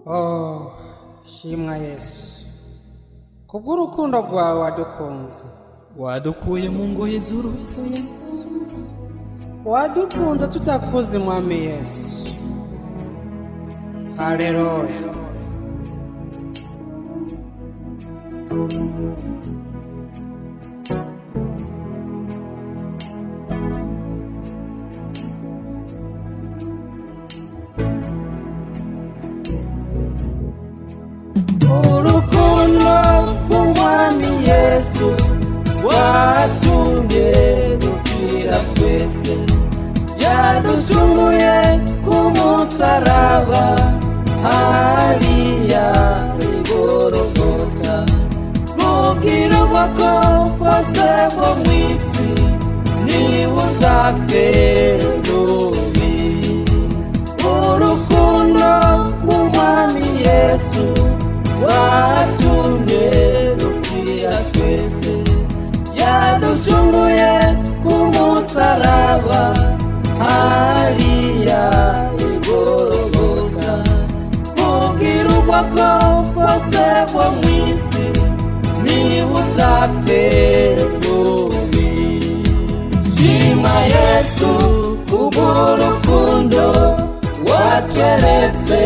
Oh, shimwa Yesu, kubw'urukundo rwawe wadukunze, wadukuye mu ngoyi z'urupfu Yesu, wadukunze tutakuzi mwami Yesu. Haleluya. urukundo rw'umwami Yesu watumye dupfira twese, yaducunguye ku musaraba hariya i Gologota, kugira ubwoko bwose bwo mw'isi ntibuzapfe rubi. Urukundo rw'umwami Yesu watumye dupfira twese, yaducunguye ku musaraba hariya i Gologota, kugira ubwoko bwose bwo mw'isi ntibuzapfe rubi. Shima Yesu kubw'urukundo watweretse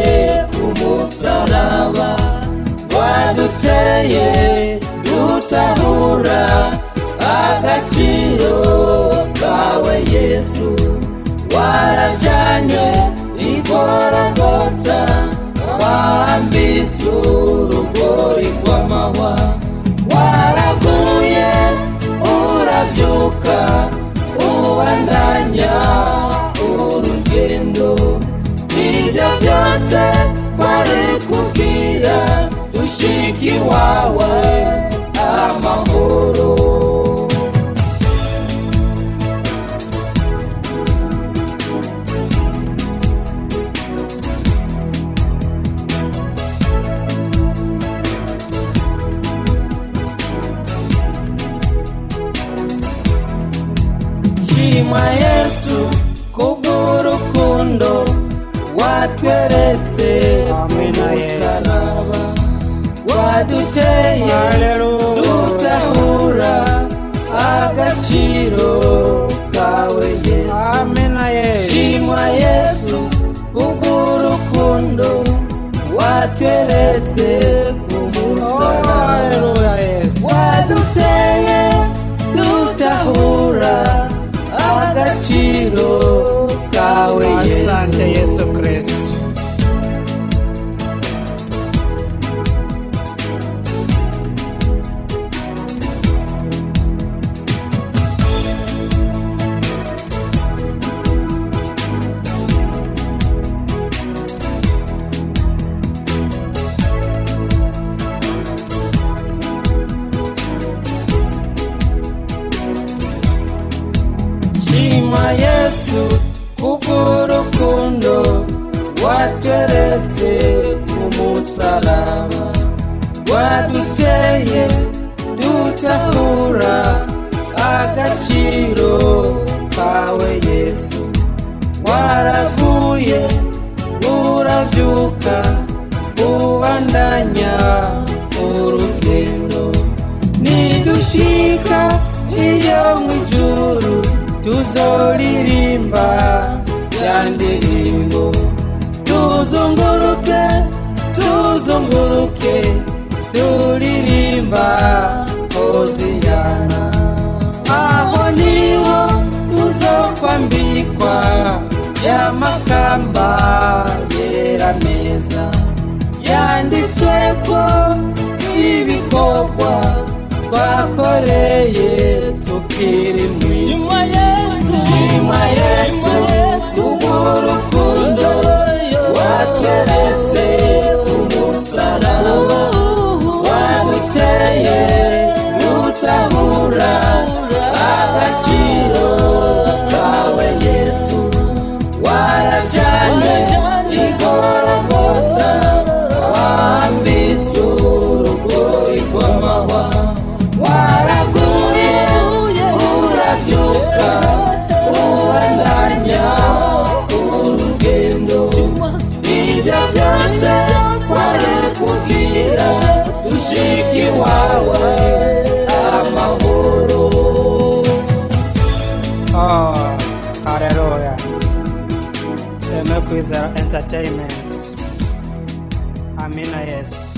ku musaraba, waduteye dutahura agaciro kawe Yesu, warajyanywe i Gologota, wambitse urugori rw'amahwa, waraguye urabyuka ubandanya urugendo, ibyo byose wari kubwira dushiki wawe amahoro. Shima Yesu kubw'urukundo watweretse ku musaraba, waduteye dutahura agaciro kawe Yesu. Shimwa Yesu kubw'urukundo watweretse ku musaraba, waduteye dutahura agaciro kawe Yesu. Asante Yesu Kristo. Shima Yesu kubw'urukundo watweretse ku musaraba, waduteye dutahura agaciro kawe Yesu, waraguye urabyuka ubandanya urugendo, nidushika iyo mw'ijuru tuzoririmba ya ndirimbo, tuzunguruke tuzunguruke turirimba Hoziyana, aho niho tuzokwambikwa ya makamba yera meza, yanditsweko ibikorwa twakoreye tukiri mw'isi. Shima Yesu kubw'urukundo watweretse ku musaraba, waduteye dutahura agaciro kawe Yesu, warajyanywe i Gologota, wambitse urugori rw'amahwa, waraguye urabyuka ubandanya entertainment. Amina Yesu.